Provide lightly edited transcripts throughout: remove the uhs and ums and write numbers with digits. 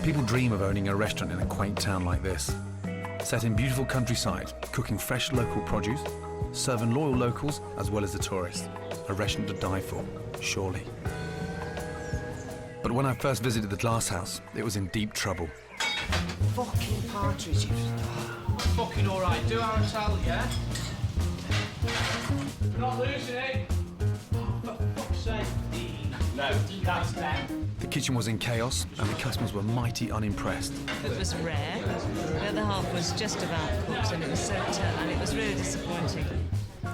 People dream of owning a restaurant in a quaint town like this. Set in beautiful countryside, cooking fresh local produce, serving loyal locals as well as the tourists. A restaurant to die for, surely. But when I first visited the glass house, it was in deep trouble. Fucking partridges. Fucking all right. Do our tell, yeah? We're not losing it. Oh, for fuck's sake. No, that's them. The kitchen was in chaos, and the customers were mighty unimpressed. It was rare. The other half was just about cooked, and it was served, and it was really disappointing.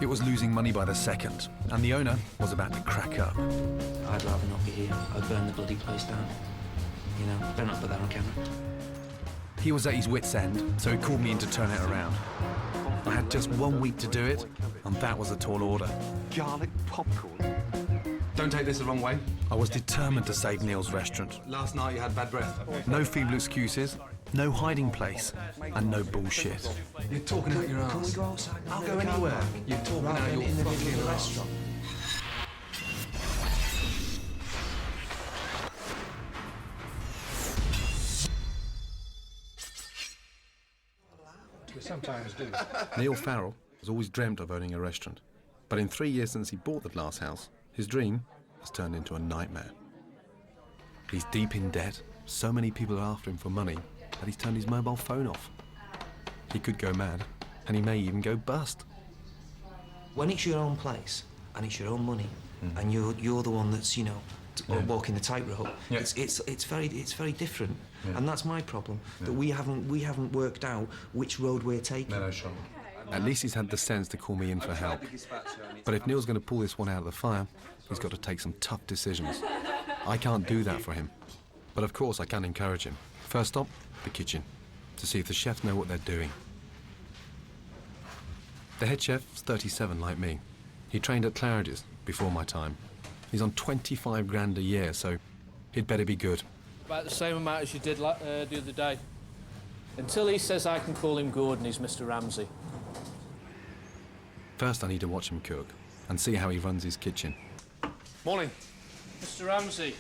It was losing money by the second, and the owner was about to crack up. I'd rather not be here. I'd burn the bloody place down. You know, better not put that on camera. He was at his wit's end, so he called me in to turn it around. I had just 1 week to do it, and that was a tall order. Garlic popcorn. Don't take this the wrong way. I was determined to save Neil's restaurant. Last night you had bad breath. No feeble excuses, no hiding place, and no bullshit. You're talking out your ass. Can we go outside? I'll go anywhere. You're talking out your in the middle of fucking the ass. restaurant. We sometimes do. Neil Farrell has always dreamt of owning a restaurant. But in 3 years since he bought the glass house, his dream has turned into a nightmare. He's deep in debt, so many people are after him for money that he's turned his mobile phone off. He could go mad, and he may even go bust. When it's your own place and it's your own money, and you're the one that's, you know, walking the tightrope, it's very different. And that's my problem, that we haven't worked out which road we're taking. No, sure. At least he's had the sense to call me in for help. But if Neil's going to pull this one out of the fire, he's got to take some tough decisions. I can't do that for him. But of course I can encourage him. First stop, the kitchen, to see if the chefs know what they're doing. The head chef is 37 like me. He trained at Claridge's before my time. He's on 25 grand a year, so he'd better be good. About the same amount as you did the other day. Until he says I can call him Gordon, he's Mr. Ramsay. First I need to watch him cook and see how he runs his kitchen. Morning. Mr. Ramsay,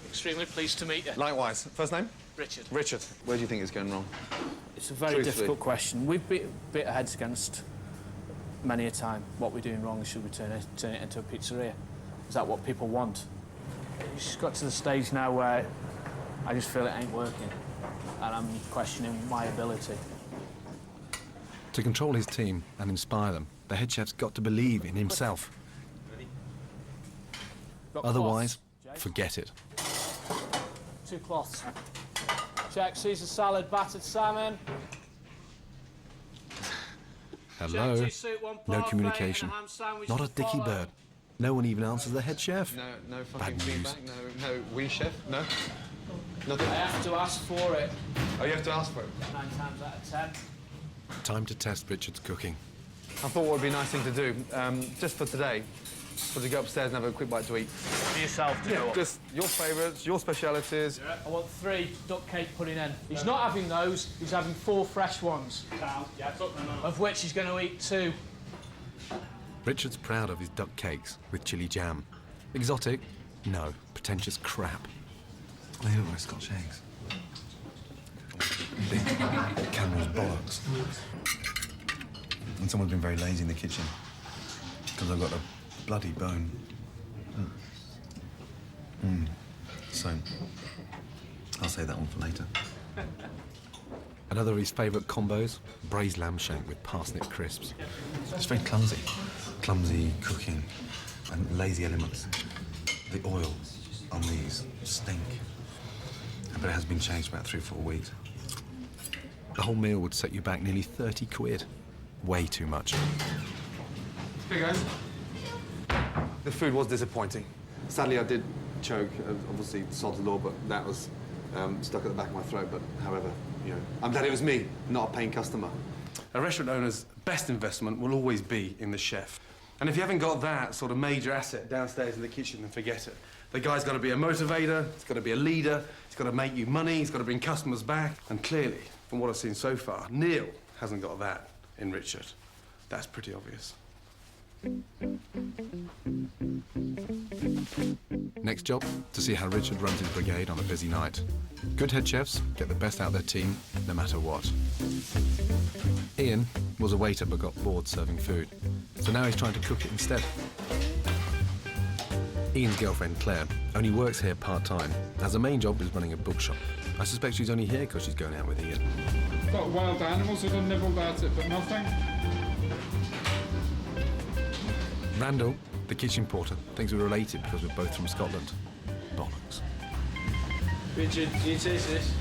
extremely pleased to meet you. Likewise. First name? Richard. Richard. Where do you think it's going wrong? It's a very Truthfully. difficult question. We've bit our heads against many a time what we're doing wrong. Should we turn it into a pizzeria? Is that what people want? It's just got to the stage now where I just feel it ain't working, and I'm questioning my ability. To control his team and inspire them, the head chef's got to believe in himself. Got Otherwise, cloths, Jake? forget it. 2 cloths. Check Caesar salad, battered salmon. Hello. Check 2 soup, 1 No parfait, communication. and a ham sandwich Not to a dicky follow. bird. No one even answers the head chef. No fucking Bad news. feedback. No, we chef. No. Nothing. I have to ask for it. Oh, you have to ask for it. 9 times out of 10. Time to test Richard's cooking. I thought what would be a nice thing to do, just for today, was to go upstairs and have a quick bite to eat. For yourself to go up. Just your favourites, your specialities. I want 3 duck cake pudding in. He's not having those, he's having 4 fresh ones. Of which he's going to eat 2. Richard's proud of his duck cakes with chili jam. Exotic? No. Pretentious crap. They look like Scotch eggs. Big camel's bollocks. And someone's been very lazy in the kitchen because I've got a bloody bone. So, I'll save that one for later. Another of his favourite combos, braised lamb shank with parsnip crisps. It's very clumsy. Clumsy cooking and lazy elements. The oil on these stink. But it has been changed for about 3 or 4 weeks. The whole meal would set you back nearly 30 quid. Way too much. Hey guys. The food was disappointing. Sadly, I did choke. Obviously, sod's law, but that was stuck at the back of my throat. But however, you know, I'm glad it was me, not a paying customer. A restaurant owner's best investment will always be in the chef. And if you haven't got that sort of major asset downstairs in the kitchen, then forget it. The guy's got to be a motivator, he's got to be a leader, he's got to make you money, he's got to bring customers back. And clearly, from what I've seen so far, Neil hasn't got that in Richard. That's pretty obvious. Next job, to see how Richard runs his brigade on a busy night. Good head chefs get the best out of their team, no matter what. Ian was a waiter but got bored serving food, so now he's trying to cook it instead. Ian's girlfriend, Claire, only works here part-time, as her main job is running a bookshop. I suspect she's only here because she's going out with Ian. Got wild animals that have nibbled at it, but nothing. Randall, the kitchen porter, thinks we're related because we're both from Scotland. Bollocks. Richard, do you taste this?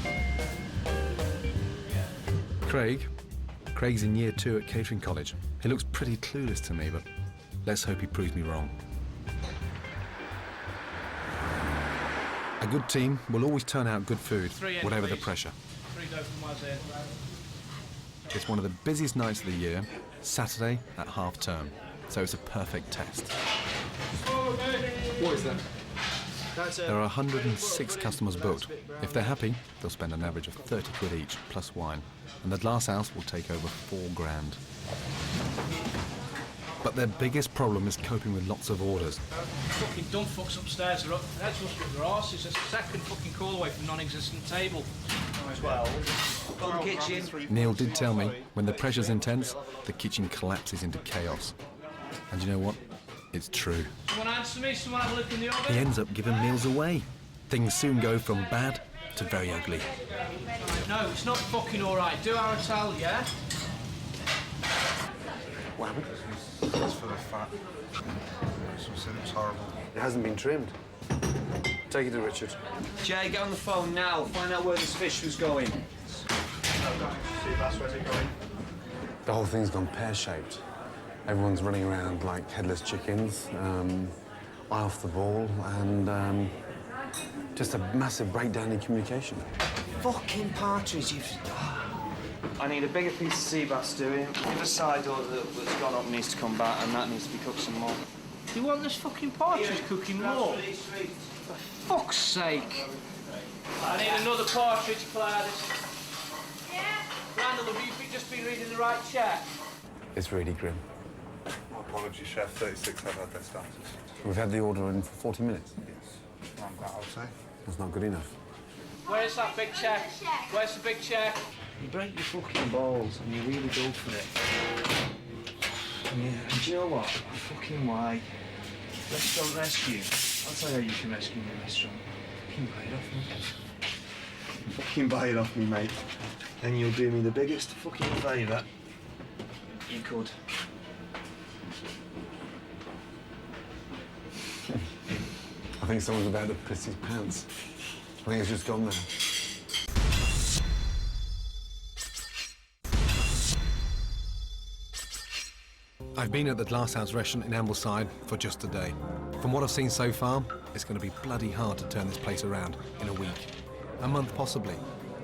Craig's in year 2 at catering college. He looks pretty clueless to me, but let's hope he proves me wrong. A good team will always turn out good food, whatever the pressure. It's one of the busiest nights of the year, Saturday at half term, so it's a perfect test. What is that? There are 106 customers booked. If they're happy, they'll spend an average of 30 quid each, plus wine, and the glass house will take over 4 grand. But their biggest problem is coping with lots of orders. Fucking dumb fucks upstairs are up. That's what's with their arses. It's a second fucking call away from non-existent table. 12. Got the kitchen. Neil did tell me, when the pressure's intense, the kitchen collapses into chaos. And you know what? It's true. Someone answer me. Someone have a look in the He oven. ends up giving meals away. Things soon go from bad to very ugly. No, it's not fucking all right. Do our towel, yeah? What happened? It's full of fat. It's horrible. It hasn't been trimmed. Take it to Richard. Jay, get on the phone now. Find out where this fish was going. See if that's where's it going. The whole thing's gone pear-shaped. Everyone's running around like headless chickens, eye off the ball, and just a massive breakdown in communication. Fucking partridge. I need a bigger piece of sea bass stewing. The other side order that's gone up needs to come back, and that needs to be cooked some more. You want this fucking partridge cooking more? For fuck's sake. I need another partridge, Claire. Randall, have you just been reading the right check? It's really grim. My apologies, Chef. 36 have had their starters. We've had the order in for 40 minutes. Yes. Around that, I'll say. That's not good enough. Where's that big check? Where's the big check? You break your fucking balls, and you really go for it. Yeah, and do you know what? Fucking why? Restaurant rescue. I'll tell you how you can rescue my restaurant. Fucking buy it off me. Fucking buy it off me, mate. Then you'll do me the biggest fucking favour. You could. I think someone's about to piss his pants. I think it's just gone there. I've been at the Glasshouse restaurant in Ambleside for just a day. From what I've seen so far, it's going to be bloody hard to turn this place around in a week. A month possibly,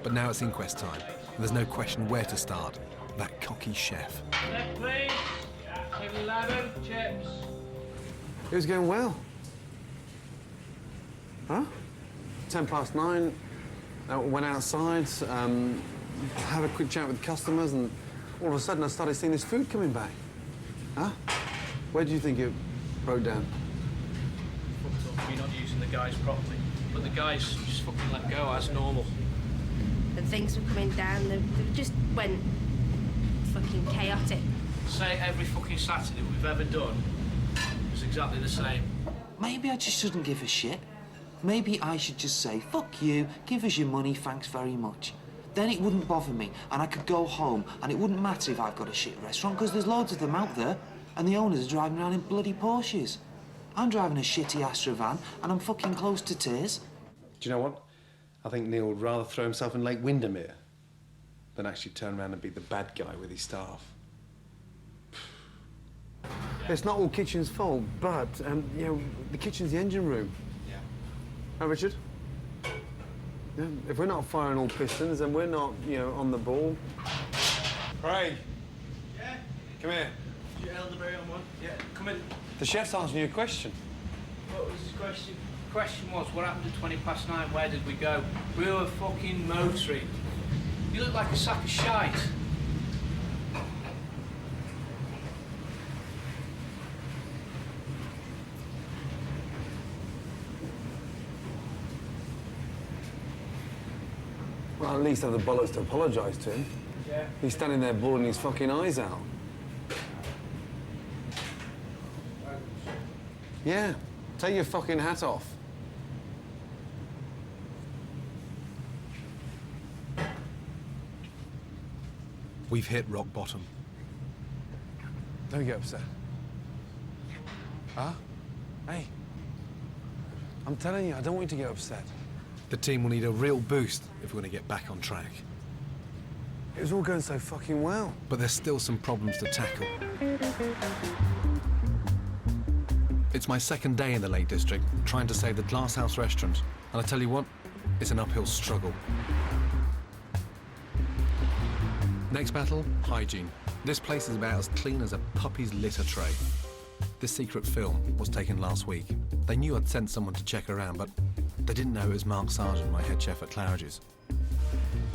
but now it's inquest time. And there's no question where to start. That cocky chef. Left, please. 11 chips. It was going well. Huh? 9:10. Went outside, had a quick chat with customers, and all of a sudden I started seeing this food coming back. Huh? Where do you think it broke down? Fucked up. You're not using the guys properly. But the guys just fucking let go as normal. And things were coming down, they just went fucking chaotic. Say every fucking Saturday we've ever done was exactly the same. Maybe I just shouldn't give a shit. Maybe I should just say, fuck you, give us your money, thanks very much. Then it wouldn't bother me, and I could go home, and it wouldn't matter if I've got a shit restaurant, because there's loads of them out there, and the owners are driving around in bloody Porsches. I'm driving a shitty Astra van, and I'm fucking close to tears. Do you know what? I think Neil would rather throw himself in Lake Windermere than actually turn around and be the bad guy with his staff. It's not all kitchen's fault, but, you know, the kitchen's the engine room. Yeah. Huh, Richard? Yeah, if we're not firing all pistons, then we're not, you know, on the ball. Craig. Yeah? Come here. Is your elderberry on one? Yeah, come in. The chef's answering you a question. What was his question? Question was, what happened at 9:20? Where did we go? We were fucking motoring. You look like a sack of shite. Well, at least have the bollocks to apologise to him. Yeah. He's standing there bawling his fucking eyes out. Yeah, take your fucking hat off. We've hit rock bottom. Don't get upset. Huh? Hey. I'm telling you, I don't want you to get upset. The team will need a real boost if we're going to get back on track. It was all going so fucking well. But there's still some problems to tackle. It's my second day in the Lake District, trying to save the Glass House restaurant. And I tell you what, it's an uphill struggle. Next battle, hygiene. This place is about as clean as a puppy's litter tray. This secret film was taken last week. They knew I'd sent someone to check around, but they didn't know it was Mark Sargent, my head chef at Claridge's.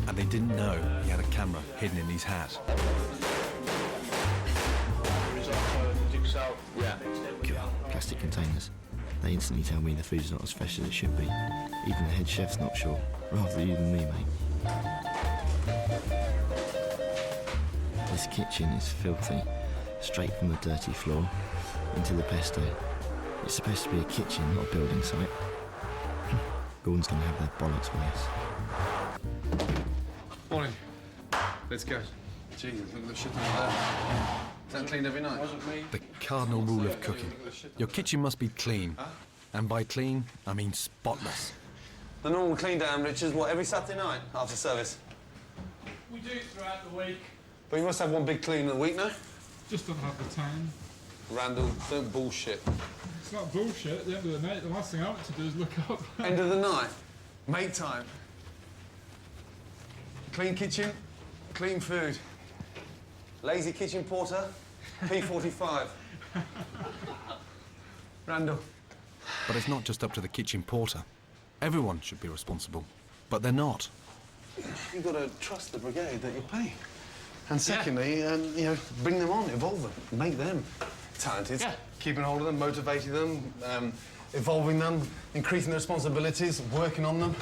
And they didn't know he had a camera hidden in his hat. Yeah. Plastic containers. They instantly tell me the food's not as fresh as it should be. Even the head chef's not sure. Rather you than me, mate. This kitchen is filthy. Straight from the dirty floor into the pesto. It's supposed to be a kitchen, not a building site. Gordon's gonna have their bollocks with us. Morning. Let's go. Jesus, look at the shit over there. Is that cleaned every night? The cardinal rule of cooking. Your kitchen must be clean. And by clean, I mean spotless. The normal clean down, Rich, is what, every Saturday night after service? We do it throughout the week. But you must have one big clean a week now? Just don't have the time. Randall, don't bullshit. It's not bullshit. At the end of the night, the last thing I want to do is look up. End of the night, make time. Clean kitchen, clean food. Lazy kitchen porter, P45. Randall. But it's not just up to the kitchen porter. Everyone should be responsible. But they're not. You've got to trust the brigade that you pay. And secondly, you know, bring them on, evolve them, make them talented. Yeah. Keeping hold of them, motivating them, evolving them, increasing their responsibilities, working on them.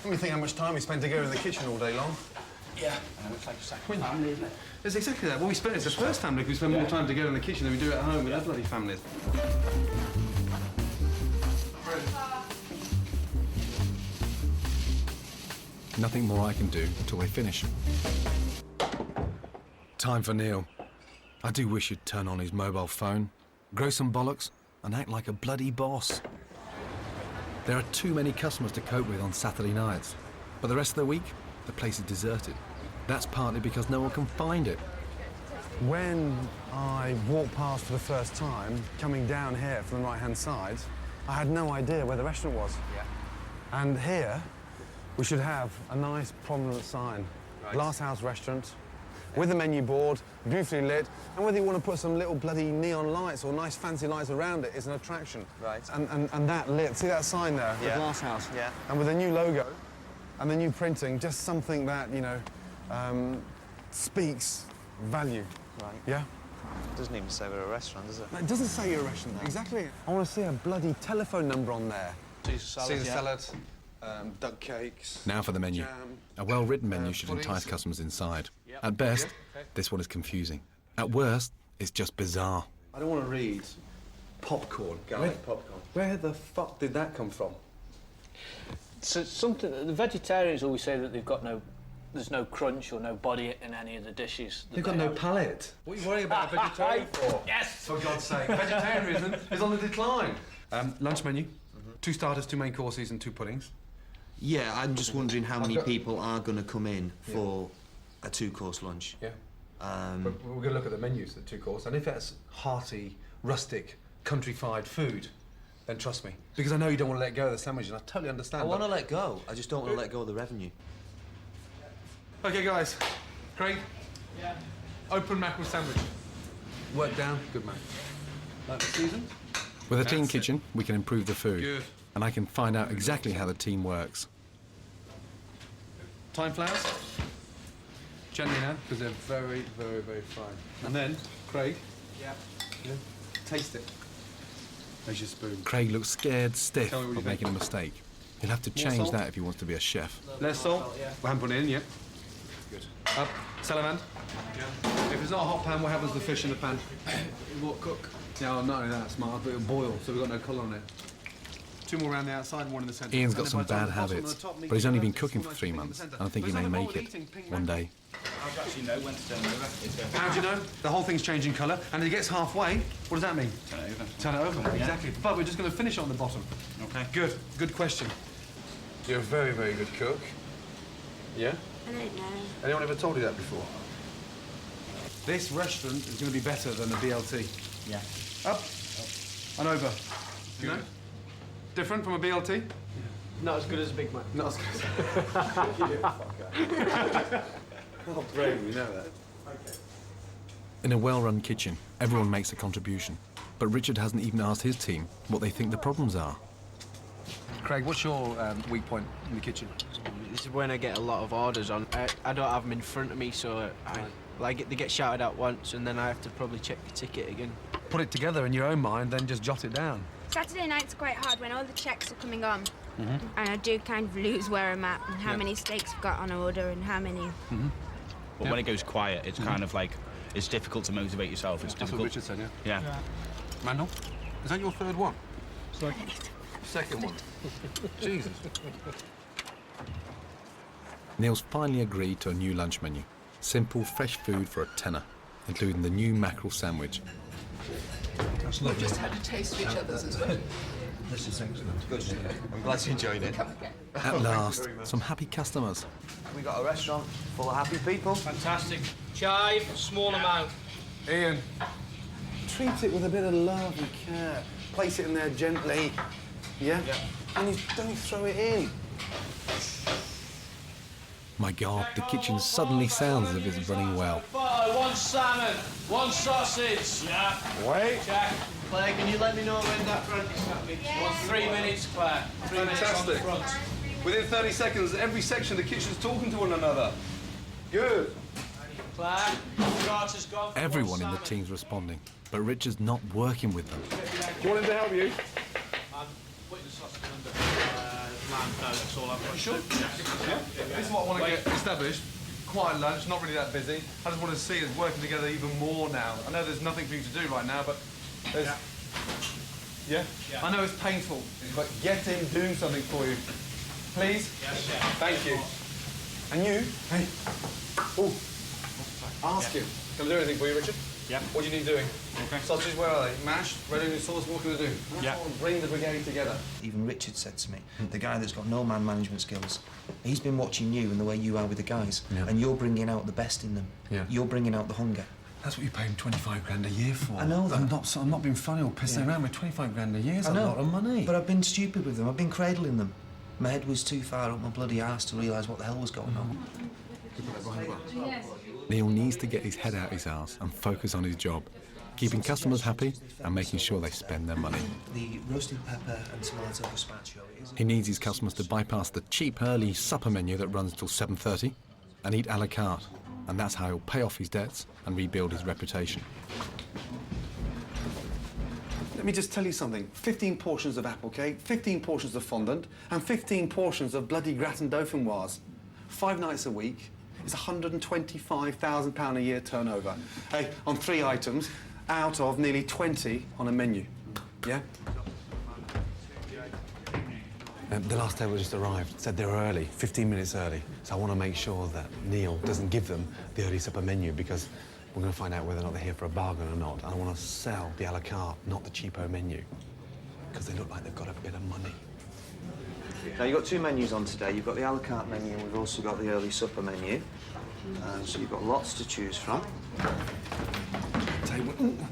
Let me think how much time we spend together in the kitchen all day long. Yeah. It's like a second family, isn't it? It's exactly that. Well, it's the first family, we spend more time together in the kitchen than we do at home with our bloody families. Nothing more I can do until they finish. Time for Neil. I do wish he'd turn on his mobile phone, grow some bollocks, and act like a bloody boss. There are too many customers to cope with on Saturday nights. But the rest of the week, the place is deserted. That's partly because no one can find it. When I walked past for the first time, coming down here from the right-hand side, I had no idea where the restaurant was. Yeah. And here, we should have a nice prominent sign. Right. Glass House Restaurant, with a menu board, beautifully lit, and whether you want to put some little bloody neon lights or nice fancy lights around it is an attraction. Right. And that lit, see that sign there, the Glass House? Yeah. And with a new logo and the new printing, just something that, you know, speaks value. Right. Yeah? It doesn't even say we're a restaurant, does it? It doesn't say you're a restaurant. No. Exactly. I want to see a bloody telephone number on there. Caesar salad, duck cakes. Now for the menu. Jam, A well-written menu should puddings. entice customers inside. At best, this one is confusing. At worst, it's just bizarre. I don't want to read popcorn, garlic popcorn. Where the fuck did that come from? So something the vegetarians always say that there's no crunch or no body in any of the dishes. They've got no palate. What are you worrying about a vegetarian for? Yes! For God's sake, vegetarianism is on the decline. Lunch menu, 2 starters, 2 main courses and 2 puddings. Yeah, I'm just wondering how many people are going to come in for a 2-course lunch. Yeah. But we're going to look at the menus, the 2 course, and if that's hearty, rustic, countrified food, then trust me. Because I know you don't want to let go of the sandwich, and I totally understand. I want to let go, I just don't want to let go of the revenue. OK, guys. Craig? Yeah. Open mackerel sandwich. Work down. Good man. Seasoned? With a clean kitchen, we can improve the food. Good. And I can find out exactly how the team works. Thyme flowers. Gently now, because they're very, very, very fine. And then, Craig. Yeah. Taste it. There's your spoon. Craig looks scared stiff Tell me what you of think. making a mistake. He'll have to change that if he wants to be a chef. Less salt? We haven't put it in yet. Good. Up. Salamand? Yeah. If it's not a hot pan, what happens to the fish in the pan? It won't cook. No, not only that, smart, but it'll boil, so we've got no colour on it. 2 more around the outside and 1 in the centre. Ian's got some bad habits, but he's only been cooking for 3 months, and I think he may make it one day. How do you actually know when to turn it over? How do you know? The whole thing's changing colour, and if it gets halfway, what does that mean? Turn it over. Turn it over, exactly. But we're just going to finish it on the bottom. Okay. Good. Good question. You're a very, very good cook. Yeah? I don't know. Anyone ever told you that before? This restaurant is going to be better than the BLT. Yeah. Up. And over. You know? Different from a BLT? Yeah. Not as good as a Big Mac. Not as good as Oh, great, we know that. Okay. In a well-run kitchen, everyone makes a contribution, but Richard hasn't even asked his team what they think the problems are. Craig, what's your weak point in the kitchen? This is when I get a lot of orders on. I don't have them in front of me, so they get shouted at once, and then I have to probably check the ticket again. Put it together in your own mind, then just jot it down. Saturday night's quite hard when all the checks are coming on. And I do kind of lose where I'm at and how many steaks I've got on order and how many... But when it goes quiet, it's kind of like, it's difficult to motivate yourself. It's That's difficult. what Richard said, Yeah. Randall, is that your 3rd one? Second one. Jesus. Neil's finally agreed to a new lunch menu. Simple, fresh food for a tenner, including the new mackerel sandwich. We've just had a taste of each other's as well. This is excellent. Good. I'm glad you enjoyed it. At last, some happy customers. We got a restaurant full of happy people. Fantastic. Chive, small amount. Ian, treat it with a bit of love and care. Place it in there gently. Yeah? And you don't throw it in. My God, the kitchen suddenly sounds as if it's running well. 1 salmon, 1 sausage. Yeah. Wait. Check. Claire, can you let me know when that front is happening? 3 minutes, Claire. 3 minutes on the Fantastic. front. Within 30 seconds, every section of the kitchen's talking to one another. Good. Claire, starter's gone. Everyone in the team's responding, but Richard's not working with them. Do you want him to help you? I'm putting the sausage under lamb. No, that's all I've got. Sure. Yeah. This is what I want to get established. Quiet lunch, not really that busy. I just want to see us working together even more now. I know there's nothing for you to do right now, but there's... Yeah? I know it's painful, but get him doing something for you. Please? Yes, chef. Thank you. And you? Hey. Oh. Ask him. Can I do anything for you, Richard? Yeah. What do you need doing? Okay. Sausages, where are they? Mashed, ready with sauce, what can I do? That's Yeah. what bring the brigade together. Even Richard said to me, the guy that's got no man management skills, he's been watching you and the way you are with the guys, and you're bringing out the best in them. Yeah. You're bringing out the hunger. That's what you pay him 25 grand a year for. I know that. I'm not being funny or pissing around with 25 grand a year. It's I a know, lot of money. but I've been stupid with them. I've been cradling them. My head was too far up my bloody arse to realise what the hell was going on. Neil needs to get his head out his arse and focus on his job, keeping customers happy and making sure they spend their money. The roasted pepper and tomato gazpacho is... He needs his customers to bypass the cheap early supper menu that runs till 7:30 and eat a la carte, and that's how he'll pay off his debts and rebuild his reputation. Let me just tell you something. 15 portions of apple cake, 15 portions of fondant, and 15 portions of bloody gratin dauphinoise. 5 nights a week is £125,000 a year turnover. Hey, on 3 items, out of nearly 20 on a menu. Yeah? The last table just arrived. Said they were early, 15 minutes early. So I want to make sure that Neil doesn't give them the early supper menu because we're going to find out whether or not they're here for a bargain or not. And I want to sell the a la carte, not the cheapo menu, because they look like they've got a bit of money. Now, you've got 2 menus on today. You've got the a la carte menu and we've also got the early supper menu. So you've got lots to choose from.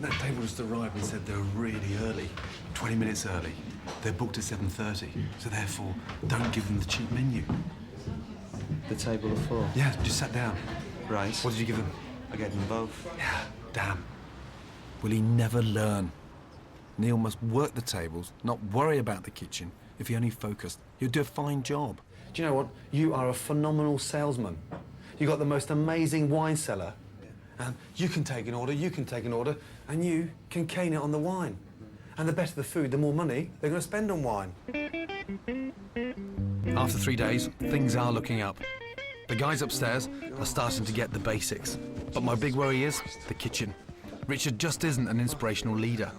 That table just arrived and said they were really early, 20 minutes early. They're booked at 7:30, so therefore, don't give them the cheap menu. The table of 4. Yeah, just sat down. Right. What did you give them? I gave them both. Yeah, damn. Will he never learn? Neil must work the tables, not worry about the kitchen. If he only focused, he'll do a fine job. Do you know what? You are a phenomenal salesman. You've got the most amazing wine cellar. And you can take an order, you can take an order, and you can cane it on the wine. And the better the food, the more money they're going to spend on wine. After 3 days, things are looking up. The guys upstairs are starting to get the basics. But my big worry is the kitchen. Richard just isn't an inspirational leader.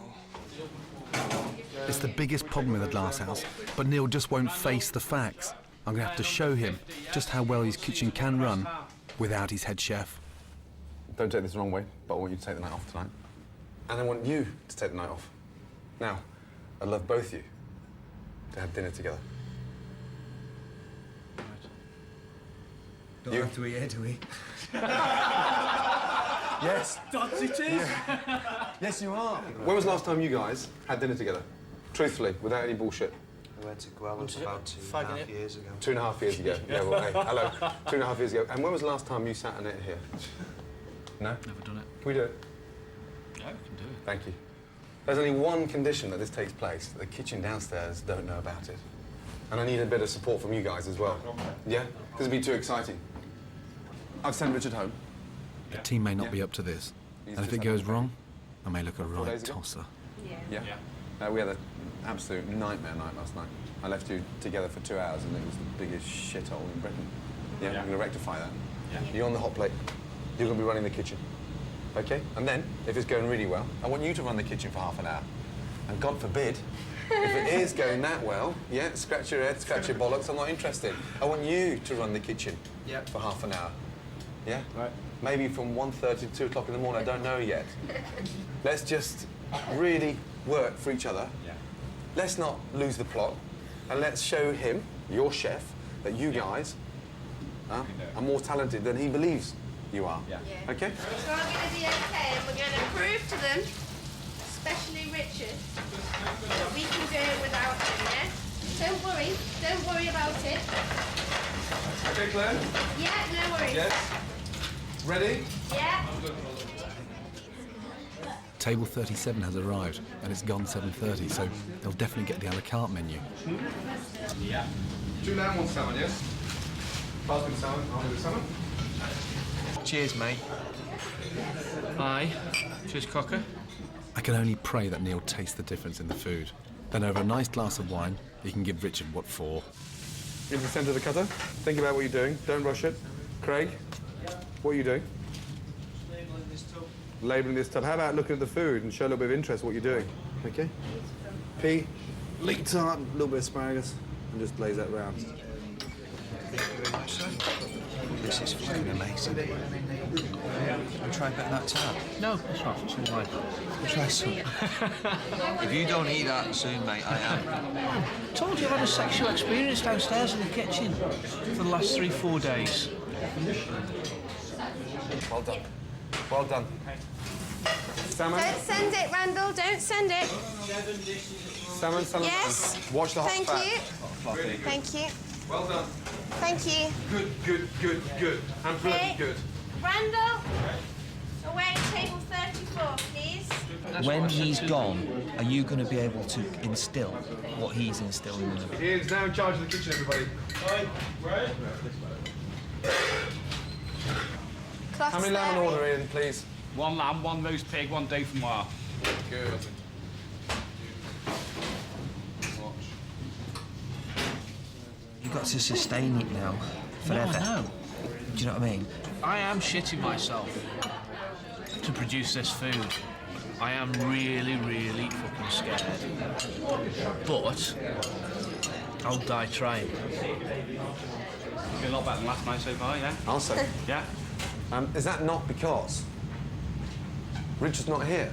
It's the biggest problem in the glass house, but Neil just won't face the facts. I'm going to have to show him just how well his kitchen can run without his head chef. Don't take this the wrong way, but I want you to take the night off tonight. And I want you to take the night off. Now, I'd love both of you to have dinner together. Don't have to eat here, do we? Yes. Dodgy it is. Yeah. Yes, you are. When was the last time you guys had dinner together? Truthfully, without any bullshit. We went to Guelph about 2.5 years ago. 2.5 years ago. Yeah, well, hey, hello. 2.5 years ago. And when was the last time you sat and ate here? No? Never done it. Can we do it? Yeah, we can do it. Thank you. There's only one condition that this takes place. The kitchen downstairs don't know about it. And I need a bit of support from you guys as well. Yeah? This would be too exciting. I've sent Richard home. The team may not be up to this. And if it goes wrong, I may look a right tosser. Yeah? We had an absolute nightmare night last night. I left you together for 2 hours and it was the biggest shithole in Britain. Yeah, we're going to rectify that. You're on the hot plate. You're going to be running the kitchen. OK? And then, if it's going really well, I want you to run the kitchen for half an hour. And God forbid, if it is going that well, yeah, scratch your head, scratch your bollocks, I'm not interested. I want you to run the kitchen for half an hour. Yeah? Right. Maybe from 1:30 to 2 o'clock in the morning, I don't know yet. Let's just really work for each other. Yeah. Let's not lose the plot. And let's show him, your chef, that you guys are more talented than he believes you are. Yeah. OK? It's all going to be okay, and we're going to prove to them, especially Richard, that we can do it without him, yeah? Don't worry about it. OK, Claire? Yeah, no worries. Yes? Ready? Yeah. Table 37 has arrived, and it's gone 7:30, so they'll definitely get the a la carte menu. Yeah. 2 lamb, 1 salmon, yes? Pass me the salmon, I'll do the salmon. Cheers, mate. Aye. Cheers, Cocker. I can only pray that Neil tastes the difference in the food. Then over a nice glass of wine, he can give Richard what for. Into the centre of the cutter. Think about what you're doing. Don't rush it. Craig, what are you doing? Labelling this tub. How about looking at the food and show a little bit of interest in what you're doing? OK? Pea, leek tart, a little bit of asparagus, and just glaze that round. Thank you very much, sir. This is fucking amazing. We'll try a bit of that tart. No, it's not. It's all right. We'll try some. If you don't eat that soon, mate, I am. Told you I've had a sexual experience downstairs in the kitchen for the last 3-4 days. Well done. Well done. Salmon. Don't send it, Randall. Don't send it. Salmon, salmon. Yes. Watch the hot Thank fat. you. Thank you. Well done. Thank you. Good. And bloody Okay. good. Randall, away at table 34, please. When he's gone, are you going to be able to instill what he's instilling in them? Ian's now in charge of the kitchen, everybody. Right. How many lamb and order, Ian, please? 1 lamb, 1 roast pig, 1 dauphinoise. Good. You've got to sustain it now, forever. No. Do you know what I mean? I am shitting myself to produce this food. I am really, really fucking scared. But I'll die trying. You're a lot better than last night so far, yeah? I'll say. Yeah. Is that not because Richard's not here?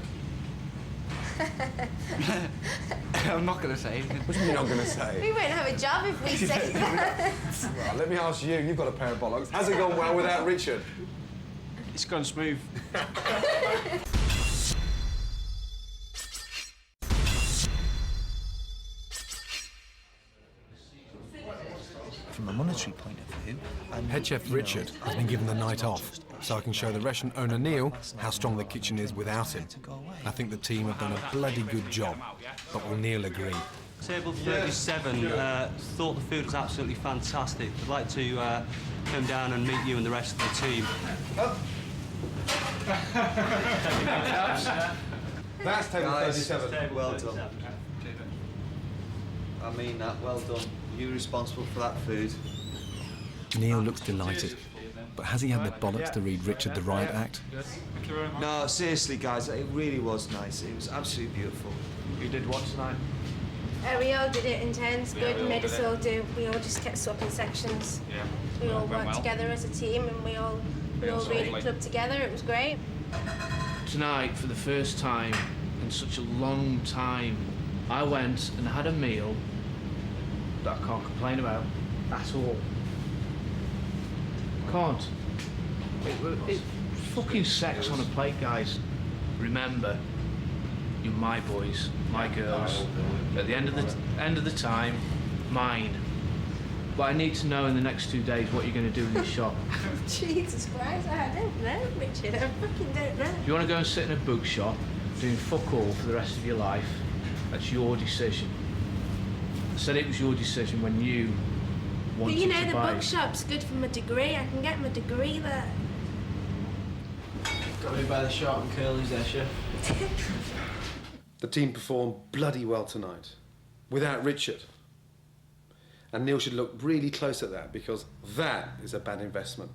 I'm not going to say anything. What do you mean you're not going to say? We won't have a job if we say that. Well, let me ask you, you've got a pair of bollocks. Has it gone well without Richard? It's gone smooth. From a monetary point of view... Head chef Richard has been given the night off, so I can show the restaurant owner Neil how strong the kitchen is without him. I think the team have done a bloody good job, but will Neil agree? Table 37, thought the food was absolutely fantastic. I'd like to come down and meet you and the rest of the team. That's table 37. Well done. I mean that. Well done. You're responsible for that food. Neil looks delighted. But has he had the bollocks to read Richard the riot act? No, seriously, guys, it really was nice. It was absolutely beautiful. You did what tonight? We all did it in turns, good, made us all do. We all just kept swapping sections. Yeah. We all worked together as a team and we all really clubbed together. It was great. Tonight, for the first time in such a long time, I went and had a meal that I can't complain about at all. Can't. It's fucking sex on a plate, guys. Remember, you're my boys, my girls. At the end of the time, mine. But I need to know in the next 2 days what you're going to do in this shop. Jesus Christ, I don't know, Richard. I fucking don't know. If you want to go and sit in a bookshop doing fuck all for the rest of your life, that's your decision. I said it was your decision when you But you know, the bookshop's good for my degree. I can get my degree there. Got me by the short and curlies there, chef. The team performed bloody well tonight, without Richard. And Neil should look really close at that, because that is a bad investment.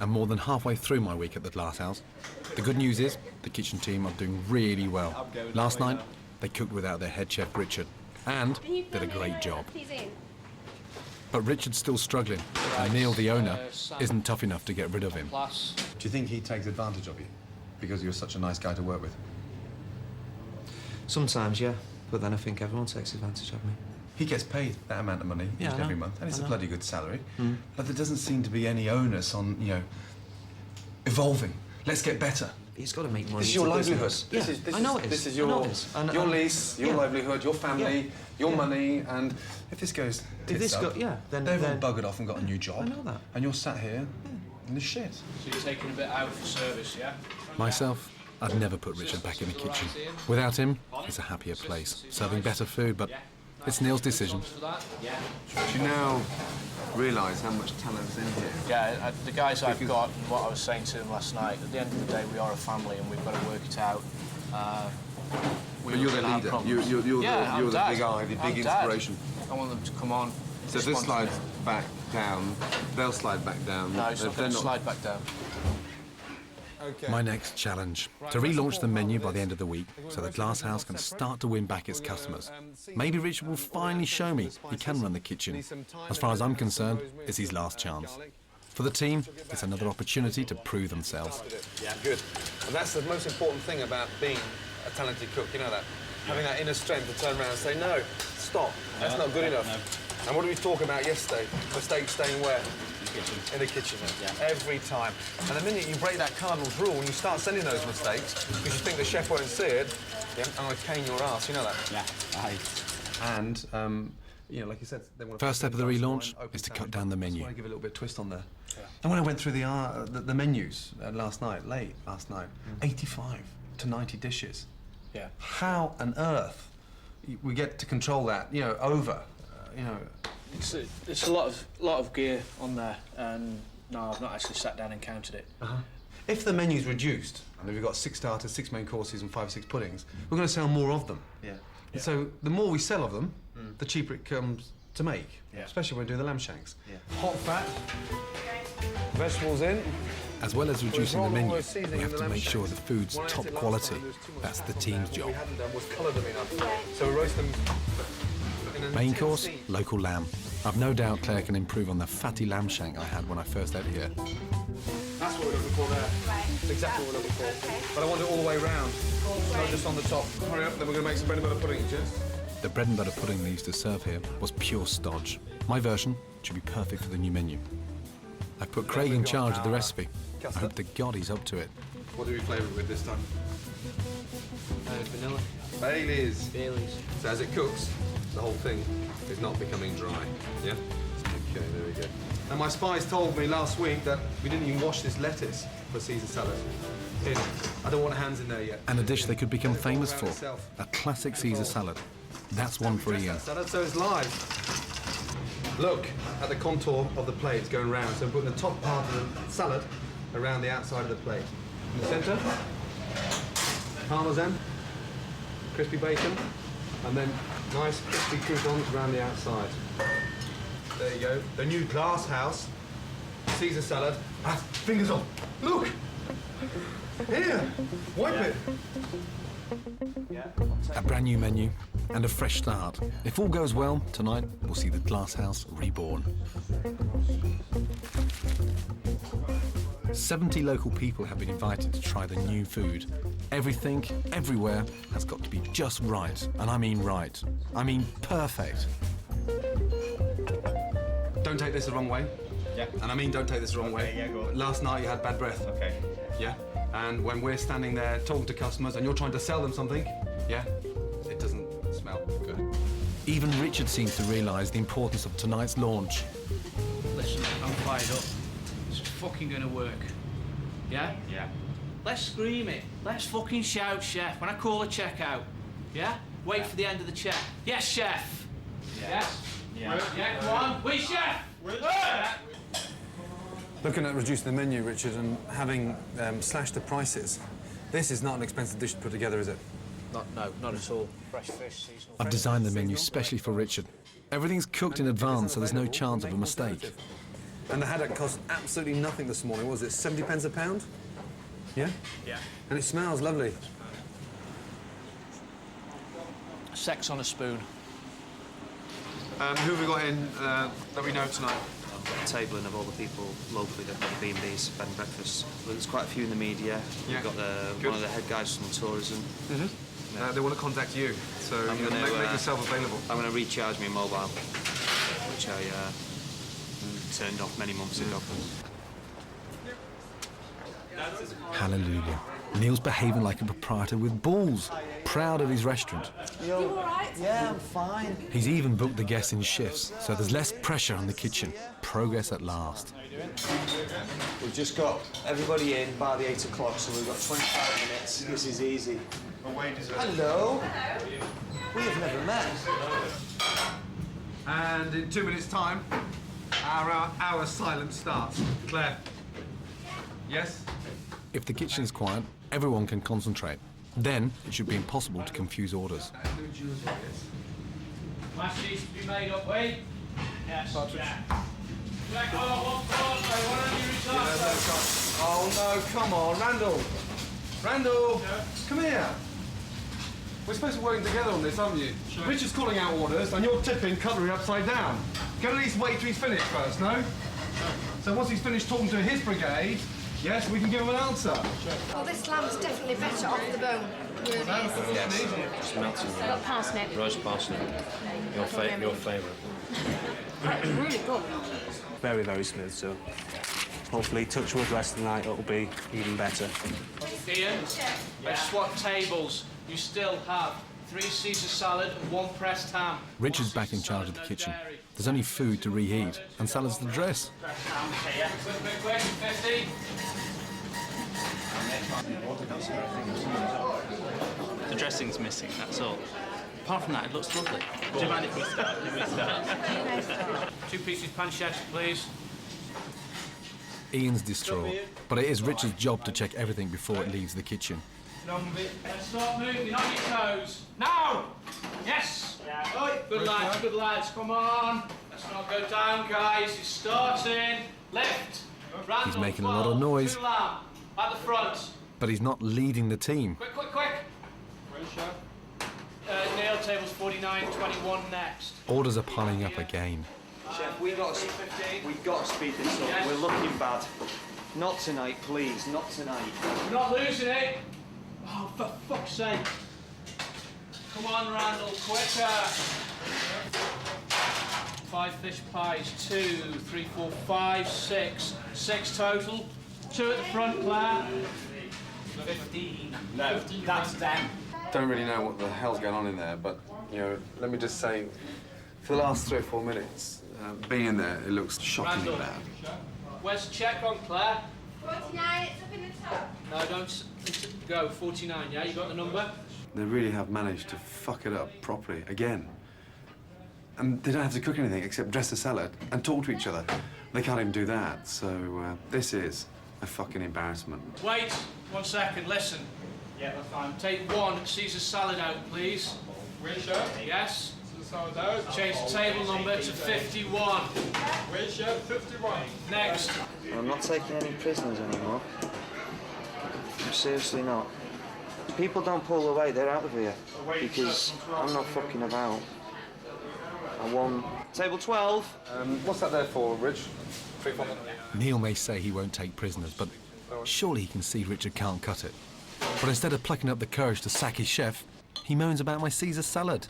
And more than halfway through my week at the Glass House, the good news is the kitchen team are doing really well. Last night, they cooked without their head chef, Richard, and did a great job. But Richard's still struggling, and Neil, the owner, isn't tough enough to get rid of him. Do you think he takes advantage of you? Because you're such a nice guy to work with? Sometimes, yeah. But then I think everyone takes advantage of me. He gets paid that amount of money Yeah, every month, and it's I a know. bloody good salary. Mm. But there doesn't seem to be any onus on, you know, evolving. Let's get better. He's got to make money. This is your to livelihood. business. Yeah, I know it is. This is I know your, it is. And- your and- lease, your yeah. livelihood, your family, Yeah. your Yeah. money, and if this goes If this tits up, go- yeah, then- they've then- all buggered off and got a new job. I know that. And you're sat here in the shit. So you're taking a bit out for service, yeah? Myself, I'd never put Richard back in the kitchen. Without him, it's a happier place, serving better food, but it's Neil's decision. Do you now realise how much talent's in here? Yeah, the guys I've got, and what I was saying to them last night, at the end of the day, we are a family and we've got to work it out. But you're the leader. You're the big eye, the big inspiration. I want them to come on. So if this slides back down, they'll slide back down. No, it's not If going to they're slide back down. My next challenge, to relaunch the menu by the end of the week so the Glass House can start to win back its customers. Maybe Richard will finally show me he can run the kitchen. As far as I'm concerned, it's his last chance. For the team, it's another opportunity to prove themselves. Yeah, good. And that's the most important thing about being a talented cook, you know that? Having that inner strength to turn around and say, no, stop, that's not good enough. And what did we talk about yesterday? Mistakes staying where? In the kitchen. Every time. And the minute you break that cardinal's rule and you start sending those mistakes because you think the chef won't see it, I'm going to cane your ass, you know that? Yeah, and, you know, like you said, they want to... First step of the relaunch is to cut down the menu. I want to give a little bit of twist on there. And when I went through the menus last night, 85 to 90 dishes. Yeah. How on earth we get to control that, you know, over, you know... It's a lot of gear on there, and no, I've not actually sat down and counted it. If the menu's reduced, and if we've got 6 starters, 6 main courses and 5 or 6 puddings, we're going to sell more of them. Yeah. And so the more we sell of them, the cheaper it comes to make, Yeah. especially when we do the lamb shanks. Yeah. Hot fat, vegetables in. As well as reducing the menu, we have to make sure the food's top quality. That's the team's job. What we hadn't done was colour them enough. So we roast them in a Main course, local lamb. I've no doubt Claire can improve on the fatty lamb shank I had when I first ate here. That's what we're looking for there. That's exactly what we're looking for. But I want it all the way round, not just on the top. Hurry up, then we're going to make some bread and butter pudding, Jess. The bread and butter pudding they used to serve here was pure stodge. My version should be perfect for the new menu. I've put Craig in charge of the recipe. I hope to God he's up to it. What do we flavour it with this time? Vanilla. Baileys. Baileys. So as it cooks, the whole thing is not becoming dry. Yeah? Okay, there we go. Now my spies told me last week that we didn't even wash this lettuce for Caesar salad. Here, I don't want hands in there yet. And a dish they could become famous for, a classic Caesar salad. That's one for Ian. Salad, so it's live. Look at the contour of the plate going round. So we're putting the top part of the salad around the outside of the plate. In the centre. parmesan, crispy bacon, and then nice crispy croutons around the outside. There you go. The new glass house, Caesar salad. Ah, fingers off. Look! Here! Wipe it! A brand new menu and a fresh start. If all goes well, tonight we'll see the glass house reborn. 70 local people have been invited to try the new food. Everything, everywhere, has got to be just right. And I mean right. I mean perfect. Don't take this the wrong way. Yeah. And I mean don't take this the wrong way. Yeah, go on. Last night you had bad breath. Okay. Yeah? And when we're standing there talking to customers and you're trying to sell them something, yeah, it doesn't smell good. Even Richard seems to realise the importance of tonight's launch. Listen, I'm fired up. It's fucking gonna work. Yeah? Yeah. Let's scream it. Let's fucking shout, chef. When I call a check out. Yeah? Wait for the end of the check. Yes, chef. Yeah. Yes. Yeah. Yeah, come on. We, chef. Yeah. Looking at reducing the menu, Richard, and having slashed the prices, this is not an expensive dish to put together, is it? No, not at all. Fresh fish, seasonal. I've designed the menu specially for Richard. Everything's cooked in advance, so there's no chance of a mistake. And the haddock cost absolutely nothing this morning, was it? 70 pence a pound? Yeah? Yeah. And it smells lovely. Sex on a spoon. Who have we got in that we know tonight? I've got a tabling of all the people locally that have B&B's, bed and breakfast. Well, there's quite a few in the media. Yeah. We've got one of the head guys from tourism. They want to contact you, so I'm you gonna, make yourself available. I'm going to recharge my mobile, which I turned off many months ago. Hallelujah. Neil's behaving like a proprietor with balls, proud of his restaurant. You all right? Yeah, I'm fine. He's even booked the guests in shifts, so there's less pressure on the kitchen. Progress at last. We've just got everybody in by the 8 o'clock, so we've got 25 minutes. This is easy. Hello. We have never met. And in 2 minutes' time, our silence starts. Claire? Yes? If the kitchen's quiet, everyone can concentrate. Then it should be impossible to confuse orders. Mash needs to be made up, wait. Yes. Yeah. Oh no, come on, Randall! Randall! Come here! We're supposed to be working together on this, aren't you? Sure. Richard's calling out orders and you're tipping cutlery upside down. You can at least wait till he's finished first, no? Sure. So once he's finished talking to his brigade, yes, we can give him an answer. Sure. Well, this lamb's definitely better off the bone. Really is. Yes, just melting. Got parsnip. Roast parsnip. Your favourite. Really good. Very, very smooth, so hopefully, touch wood, rest of the night, it'll be even better. Ian, let's swap tables. You still have 3 Caesar salad and 1 pressed ham. Richard's back in charge of the kitchen. There's only food to reheat and salads to dress. Quick, 50. The dressing's missing, that's all. Apart from that, it looks lovely. Do you mind if we start? 2 pieces pancetta, please. Ian's distraught, but it is Richard's job to check everything before it leaves the kitchen. Let's start moving on your toes. Now! Yes! Good lads, come on. Let's not go down, guys. It's starting. Lift. Randall, He's making a lot of noise, 2 lamb. At the front. but he's not leading the team. Quick. Nail tables 49-21 next. Orders are piling up again. Chef, we got to speed this up. Yes. We're looking bad. Not tonight, please. Not tonight. We're not losing it. Oh, for fuck's sake. Come on, Randall, quicker. 5 fish pies, 2, 3, 4, 5, 6. 6 total. 2 at the front, Claire. 15. No, that's them. Don't really know what the hell's going on in there, but, you know, let me just say, for the last 3 or 4 minutes, being in there, it looks shockingly Randall. bad. Where's the check on, Claire? 49, it's up in the top. No, don't go. 49, yeah? You got the number? They really have managed to fuck it up properly, again. And they don't have to cook anything except dress a salad and talk to each other. They can't even do that, so this is a fucking embarrassment. Wait 1 second, listen. Yeah, that's fine. Take one Caesar salad out, please. Richard? Yes. Caesar salad out. Change the table number to 51. Richard, 51. Next. I'm not taking any prisoners anymore. I'm seriously not. People don't pull away, they're out of here. Because I'm not fucking about. I won. Table 12. What's that there for, Rich? Neil may say he won't take prisoners, but surely he can see Richard can't cut it. But instead of plucking up the courage to sack his chef, he moans about my Caesar salad.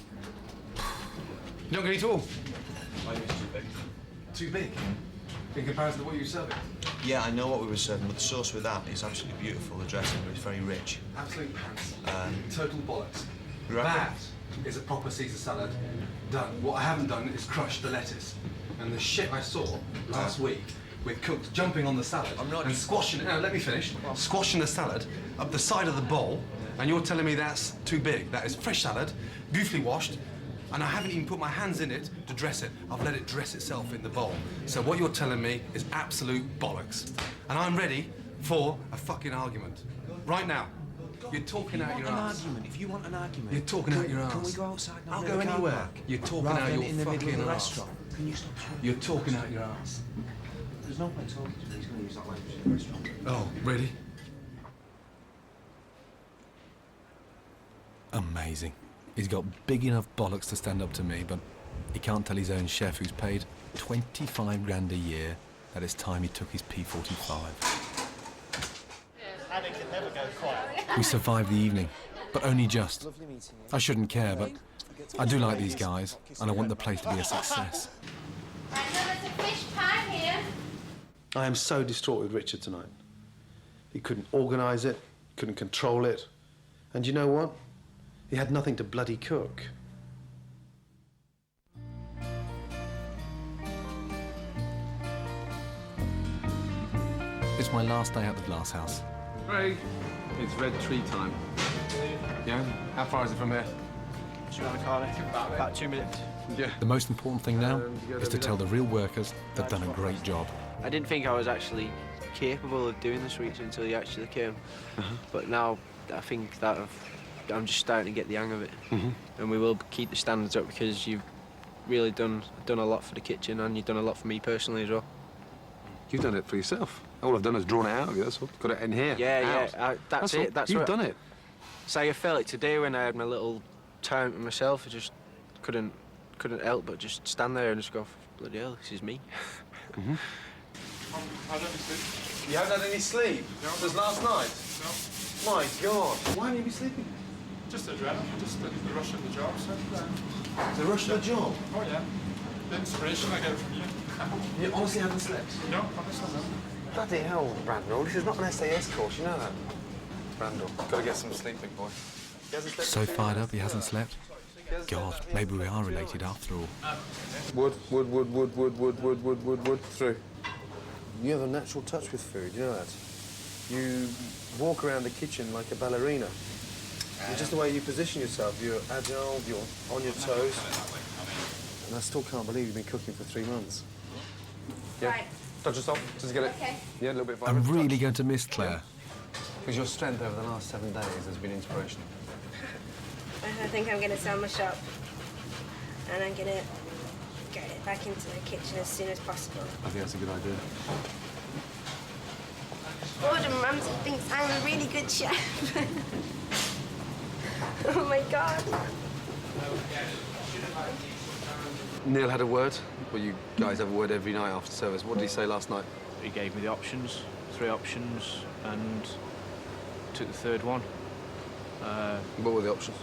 You don't get it all? Too big? In comparison to what you were serving? Yeah, I know what we were serving, but the sauce with that is absolutely beautiful. The dressing is very rich. Absolute pants. Total bollocks. You reckon? That is a proper Caesar salad done. What I haven't done is crushed the lettuce. And the shit I saw last week with cooks jumping on the salad and squashing it. No, let me finish. Squashing the salad up the side of the bowl, and you're telling me that's too big. That is fresh salad, beautifully washed, and I haven't even put my hands in it to dress it. I've let it dress itself in the bowl. So what you're telling me is absolute bollocks. And I'm ready for a fucking argument. Right now. You're talking out your ass. If you want an argument, You're talking out your ass. Can we go outside now? I'll go anywhere. You're talking Rather out than your in the middle fucking of the ass. restaurant. Can you stop talking? You're talking out your ass. There's no point talking to me. He's going to use that language in the restaurant. Oh, really? Amazing. He's got big enough bollocks to stand up to me, but he can't tell his own chef, who's paid 25 grand a year, that it's time he took his P45. Annie can never go quiet. We survived the evening, but only just. I shouldn't care, but I do like these guys, and I want the place to be a success. Right, now there's a fish pie here. I am so distraught with Richard tonight. He couldn't organise it, couldn't control it. And you know what? He had nothing to bloody cook. It's my last day at the glass house. Craig, it's red tree time. Yeah? How far is it from here? Just around the corner. About 2 minutes. Yeah. The most important thing now is to tell the real workers they've done a great job. I didn't think I was actually capable of doing the sweets until you actually came. But now I think that I'm just starting to get the hang of it. And we will keep the standards up because you've really done a lot for the kitchen and you've done a lot for me personally as well. You've done it for yourself. All I've done is drawn it out of you, that's all. Got it in here. Yeah, that's it. All. That's You've what, done it. So I felt it today when I had my little time to myself. I just couldn't help but just stand there and just go, bloody hell, this is me. You haven't had any sleep? No. Since last night? No. My God. Why haven't you been sleeping? Just adrenaline, just the rush of the job. So, The rush of the job? oh, yeah. The inspiration I get from you. You honestly haven't slept? No, honestly, no. Bloody hell, Brandon. This is not an SAS course, you know that? Brandon, gotta get some sleep, big boy. So fired up he hasn't slept. God, maybe we are related after all. Wood, through. You have a natural touch with food, you know that? You walk around the kitchen like a ballerina. And just the way you position yourself, you're agile, you're on your toes. And I still can't believe you've been cooking for 3 months. Yeah. Right. Touch yourself, just get it. Okay. Yeah, a little bit I'm vibrant. really going to miss Claire. Because your strength over the last 7 days has been inspirational. I think I'm going to sell my shop. And I'm going to get back into the kitchen as soon as possible. I think that's a good idea. Gordon Ramsay thinks I'm a really good chef. Oh my God. Neil had a word. Well, you guys have a word every night after service. What did he say last night? He gave me the options, 3 options, and took the third one. What were the options?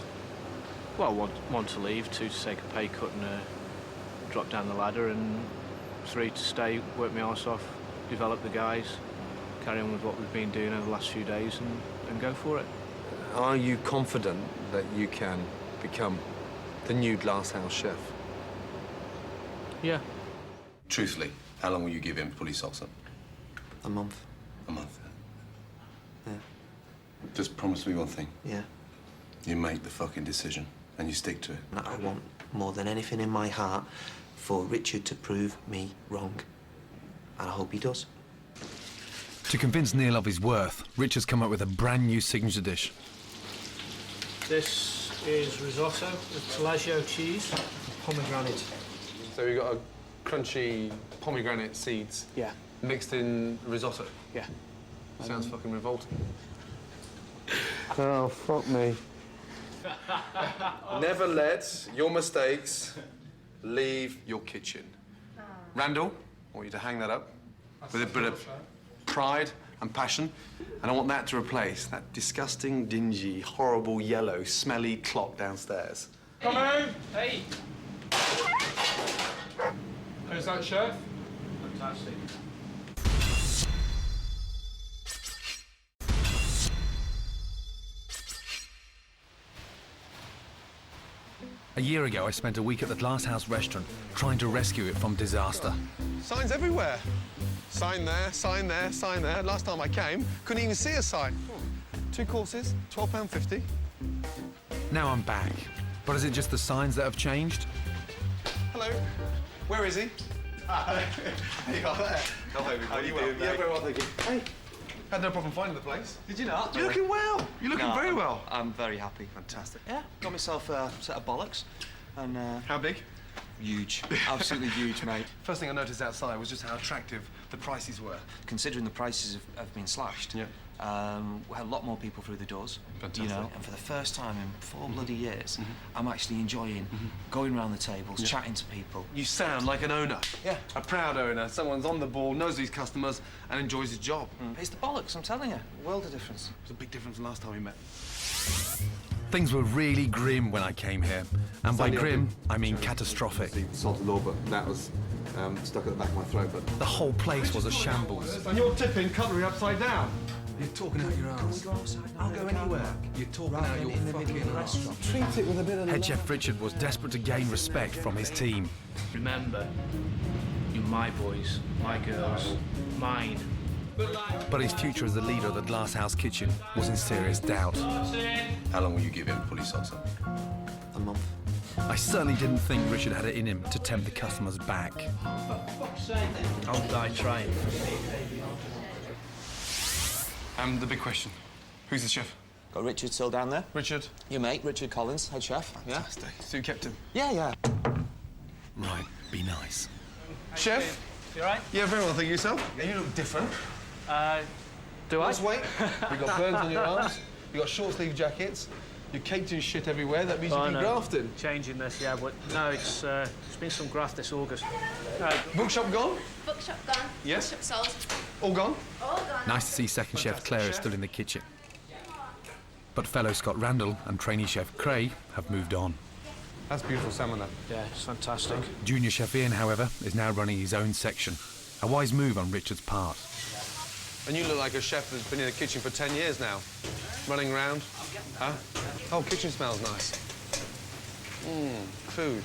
Well, one to leave, 2 to take a pay cut and drop down the ladder, and 3 to stay, work my arse off, develop the guys, carry on with what we've been doing over the last few days and go for it. Are you confident that you can become the new glasshouse chef? Yeah. Truthfully, how long will you him to pull his socks up? A month. A month. Yeah. Just promise me one thing. Yeah. You make the fucking decision and you stick to it. I want more than anything in my heart for Richard to prove me wrong. And I hope he does. To convince Neil of his worth, Richard's come up with a brand new signature dish. This is risotto with taleggio cheese and pomegranate. So you've got a crunchy pomegranate seeds Yeah. mixed in risotto? Yeah. Sounds fucking revolting. Oh, fuck me. Never let your mistakes leave your kitchen. Randall, I want you to hang that up with a bit of pride and passion, and I want that to replace that disgusting, dingy, horrible, yellow, smelly clock downstairs. Come in! Hey! Who's that, chef? Fantastic. A year ago, I spent a week at the Glasshouse restaurant trying to rescue it from disaster. Signs everywhere. Sign there, sign there, sign there. Last time I came, couldn't even see a sign. 2 courses, £12.50. Now I'm back. But is it just the signs that have changed? Hello. Where is he? Hey, you are there. Hello, everybody. How are you doing, yeah, very well, thank you. Hey. Had no problem finding the place. Did you not? You're looking well. You're looking very well. I'm very happy. Fantastic. Yeah, got myself a set of bollocks. And How big? huge. Absolutely huge, mate. First thing I noticed outside was just how attractive the prices were. Considering the prices have been slashed, Yeah. we had a lot more people through the doors. Fantastic. You know, and for the first time in 4 bloody years, I'm actually enjoying going around the tables, chatting to people. You sound like an owner. Yeah. A proud owner. Someone's on the ball, knows his customers, and enjoys his job. It's the bollocks, I'm telling you. World of difference. It's a big difference from last time we met. Things were really grim when I came here. And by grim, I mean catastrophic. Salted law, but that was stuck at the back of my throat. But The whole place was a shambles. And you're tipping cutlery upside down. you're talking out your arse. I'll go anywhere. You're talking out your fucking arse. Treat it with a bit of... Head chef Richard was desperate to gain respect from his team. Remember, you're my boys, my girls, mine. But his future as the leader of the Glasshouse kitchen was in serious doubt. How long will you give him fully salsa? A month. I certainly didn't think Richard had it in him to tempt the customers back. I'll die trying. And the big question. Who's the chef? Got Richard still down there. Richard. Your mate, Richard Collins, head chef. Fantastic. So you kept him? Yeah. Right, be nice. Chef? You all right? Yeah, very well, thank you, yourself. Yeah, you look different. Do I? Lost weight. You've got burns on your arms. You've got short sleeve jackets. You're caked in shit everywhere. That means you've been grafted. Changing this, yeah, but no, it's been some graft this August. Bookshop gone? Bookshop gone. Yes. Bookshop sold. All gone? All gone. Nice to see second chef Claire is still in the kitchen. But fellow Scott Randall and trainee chef Cray have moved on. That's beautiful salmon, that. Yeah, it's fantastic. Junior chef Ian, however, is now running his own section. A wise move on Richard's part. And you look like a chef that's been in the kitchen for 10 years now. Running around. Huh? Oh, kitchen smells nice. Food.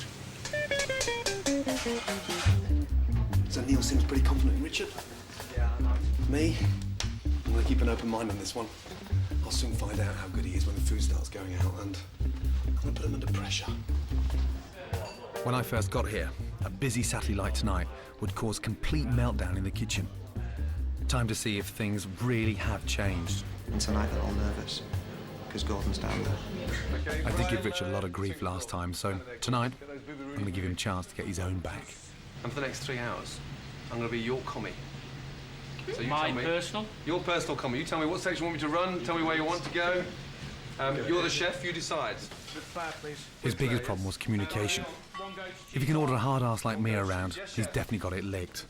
So Neil seems pretty confident in Richard. Yeah, I know. Me? I'm going to keep an open mind on this one. I'll soon find out how good he is when the food starts going out, and I'm going to put him under pressure. When I first got here, a busy Saturday like tonight would cause complete meltdown in the kitchen. Time to see if things really have changed. And tonight they're all nervous, because Gordon's down there. I did give Richard a lot of grief last time, so tonight I'm going to give him a chance to get his own back. And for the next 3 hours, I'm going to be your commie. So you My tell me, personal? Your personal commie. You tell me what section you want me to run, tell me where you want to go. You're the chef, you decide. His biggest problem was communication. If you can order a hard ass like me around, he's definitely got it licked.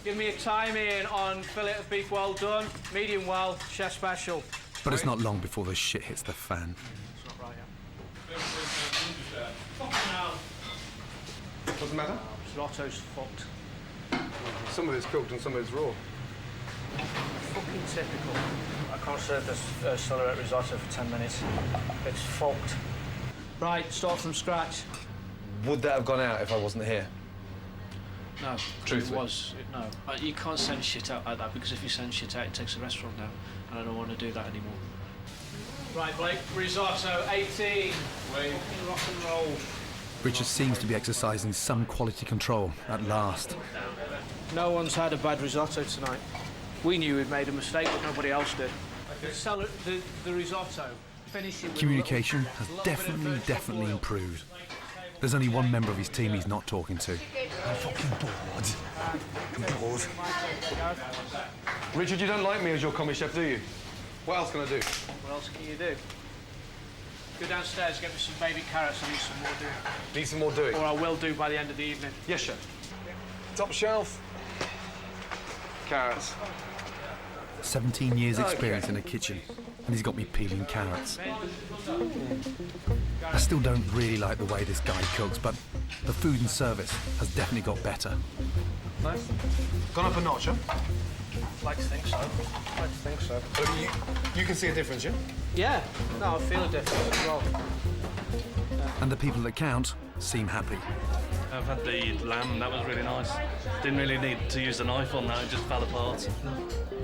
Give me a time in on fillet of beef well done, medium well, chef special. But it's not long before the shit hits the fan. It's not right, yeah. Fucking hell. What's the matter? Risotto's fucked. Some of it's cooked and some of it's raw. Fucking typical. I can't serve this celery risotto for 10 minutes. It's fucked. Right, start from scratch. Would that have gone out if I wasn't here? No. Truthfully. It was. No. You can't send shit out like that, because if you send shit out, it takes the restaurant down. And I don't want to do that anymore. Right, Blake, risotto, 18. Fucking rock and roll. Richard seems to be exercising some quality control at last. No one's had a bad risotto tonight. We knew we'd made a mistake, but nobody else did. The risotto Communication has definitely improved. There's only one member of his team he's not talking to. I'm fucking bored. I'm bored. Richard, you don't like me as your commis chef, do you? What else can I do? What else can you do? Go downstairs, get me some baby carrots. I need some more doing. Need some more doing? Or I will do by the end of the evening. Yes, chef. Top shelf. Carrots. 17 years experience in a kitchen, and he's got me peeling carrots. I still don't really like the way this guy cooks, but the food and service has definitely got better. Nice. Gone up a notch, huh? Like to think so. Like to think so. But you can see a difference, yeah? Yeah. No, I feel a difference as well. And the people that count seem happy. I've had the lamb, that was really nice. Didn't really need to use the knife on that, it just fell apart.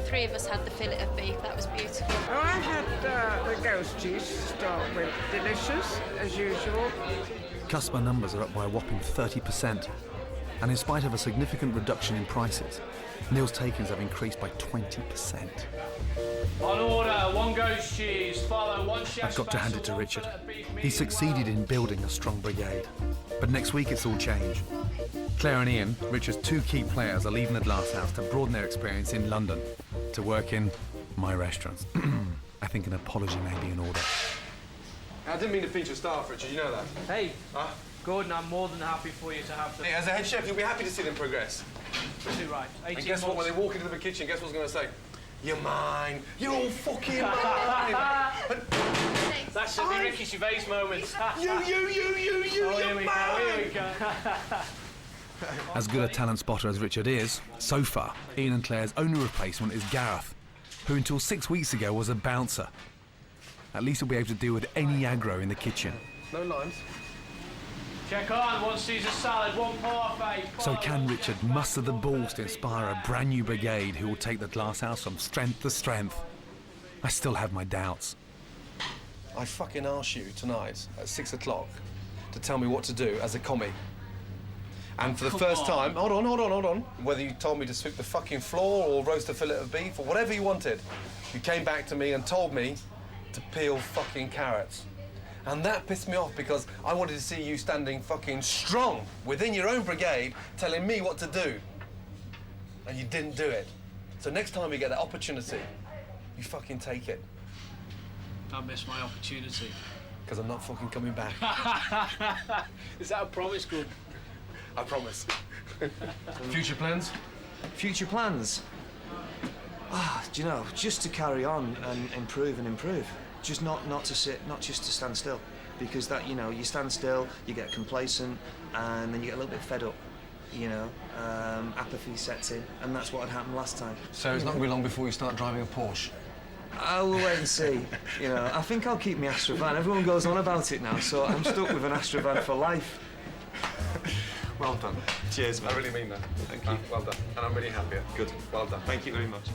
3 of us had the fillet of beef, that was beautiful. Oh, I had the ghost cheese to start with. Delicious, as usual. Customer numbers are up by a whopping 30%. And in spite of a significant reduction in prices, meals takens have increased by 20%. On order, 1 ghost cheese, follow 1 chef. I've got to hand it to Richard. He succeeded in building a strong brigade. But next week it's all change. Claire and Ian, Richard's 2 key players, are leaving the Glass House to broaden their experience in London, to work in my restaurants. I think an apology may be in order. I didn't mean to feature staff, Richard, you know that. Hey, Gordon, I'm more than happy for you to have them. Hey, as a head chef, you'll be happy to see them progress. Too right. 18 And guess what, when they walk into the kitchen, guess what's going to say? You're mine. You're all fucking mine. That should be Ricky Gervais moments. You, oh, here we go, here we go. As good a talent spotter as Richard is, so far, Ian and Claire's only replacement is Gareth, who until 6 weeks ago was a bouncer. At least he'll be able to deal with any aggro in the kitchen. No limes. Check on, 1 Caesar salad, 1 parfait. So can Richard muster the balls to inspire a brand new brigade who will take the Glass House from strength to strength? I still have my doubts. I fucking asked you tonight at 6 o'clock to tell me what to do as a commie. And for the first time, hold on, whether you told me to sweep the fucking floor or roast a fillet of beef or whatever you wanted, you came back to me and told me to peel fucking carrots. And that pissed me off because I wanted to see you standing fucking strong within your own brigade telling me what to do. And you didn't do it. So next time you get that opportunity, you fucking take it. I missed my opportunity. Because I'm not fucking coming back. Is that a promise, Gordon? I promise. Future plans? Future plans? Do you know, just to carry on and improve and improve. Just not to sit, not just to stand still. Because that, you know, you stand still, you get complacent, and then you get a little bit fed up. You know, apathy sets in, and that's what had happened last time. So it's not going to be long before you start driving a Porsche? I will wait and see. You know, I think I'll keep my Astra van. Everyone goes on about it now, so I'm stuck with an Astra van for life. Well done. Cheers, man. I really mean that. Thank you. Well done. And I'm really happy. Good. Well done. Thank you very much.